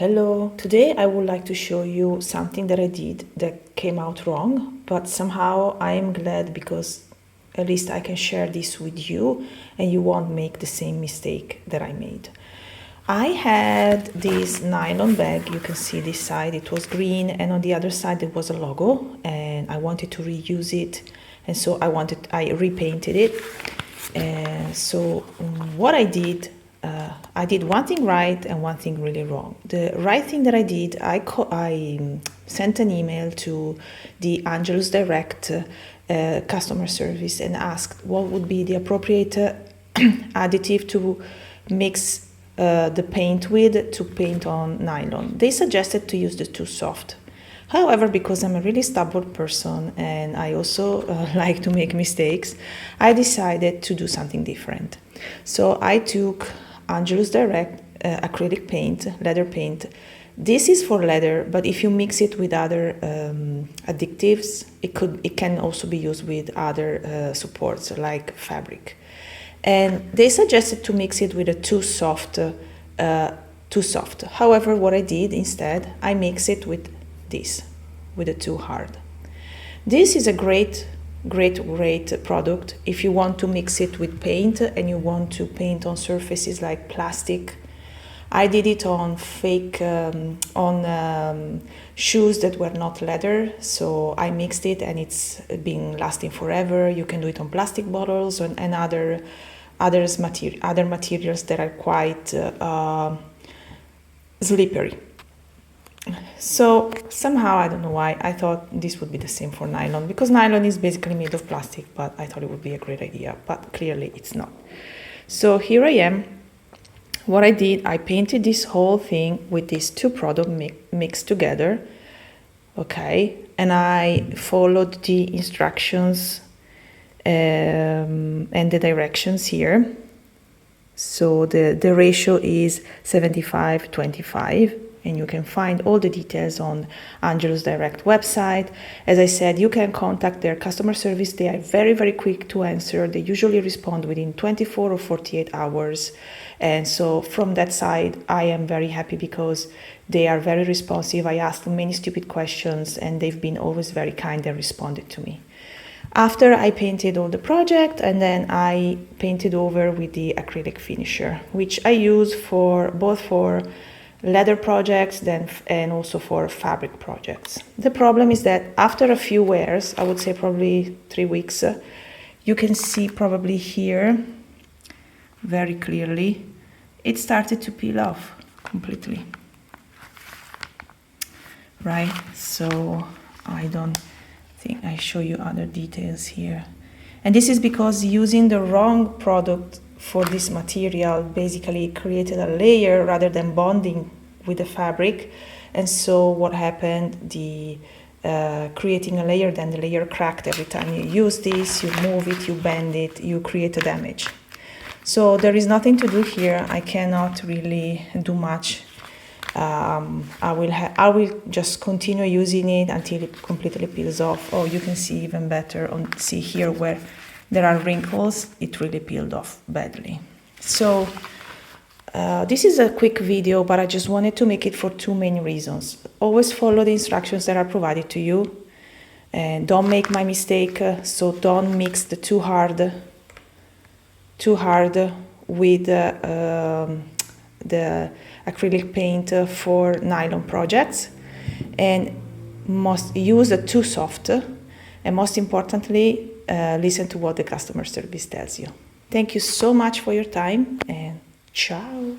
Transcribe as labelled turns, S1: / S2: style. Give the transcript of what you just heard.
S1: Hello, today I would like to show you something that I did that came out wrong, but somehow I am glad because at least I can share this with you and you won't make the same mistake that I made. I had this nylon bag, you can see this side, it was green, and on the other side there was a logo, and I wanted to reuse it, and so I repainted it. So what I did one thing right and one thing really wrong. The right thing that I did, I sent an email to the Angelus Direct customer service and asked what would be the appropriate additive to mix the paint with to paint on nylon. They suggested to use the Too Soft. However, because I'm a really stubborn person and I also like to make mistakes, I decided to do something different. So I took Angelus Direct acrylic paint, leather paint. This is for leather, but if you mix it with other additives, it can also be used with other supports like fabric. And they suggested to mix it with a Too Soft. However, what I did instead, I mix it with this, with a Too Hard. This is a great product if you want to mix it with paint and you want to paint on surfaces like plastic. I did it on shoes that were not leather, so I mixed it and it's been lasting forever. You can do it on plastic bottles and other materials that are quite slippery. So somehow, I don't know why, I thought this would be the same for nylon, because nylon is basically made of plastic, but I thought it would be a great idea, but clearly it's not. So here I am. What I did, I painted this whole thing with these two products mixed together, okay, and I followed the instructions and the directions here. So the ratio is 75-25. And you can find all the details on Angelus Direct website. As I said, you can contact their customer service. They are very, very quick to answer. They usually respond within 24 or 48 hours. And so from that side, I am very happy because they are very responsive. I asked them many stupid questions and they've been always very kind and responded to me. After I painted all the project, and then I painted over with the acrylic finisher, which I use both for leather projects and also for fabric projects. The problem is that after a few wears, I would say probably 3 weeks, you can see probably here very clearly, it started to peel off completely. Right, so I don't think I show you other details here. And this is because using the wrong product for this material basically created a layer rather than bonding with the fabric, and so what happened, creating a layer, then the layer cracked every time you use this, you move it, you bend it, you create a damage. So there is nothing to do here. I cannot really do much. I will just continue using it until it completely peels off. Oh, you can see even better see here where there are wrinkles, it really peeled off badly. So this is a quick video, but I just wanted to make it for two main reasons. Always follow the instructions that are provided to you, and don't make my mistake. So don't mix the too hard with the acrylic paint for nylon projects, and must use the Too Soft, and most importantly, listen to what the customer service tells you. Thank you so much for your time, and ciao.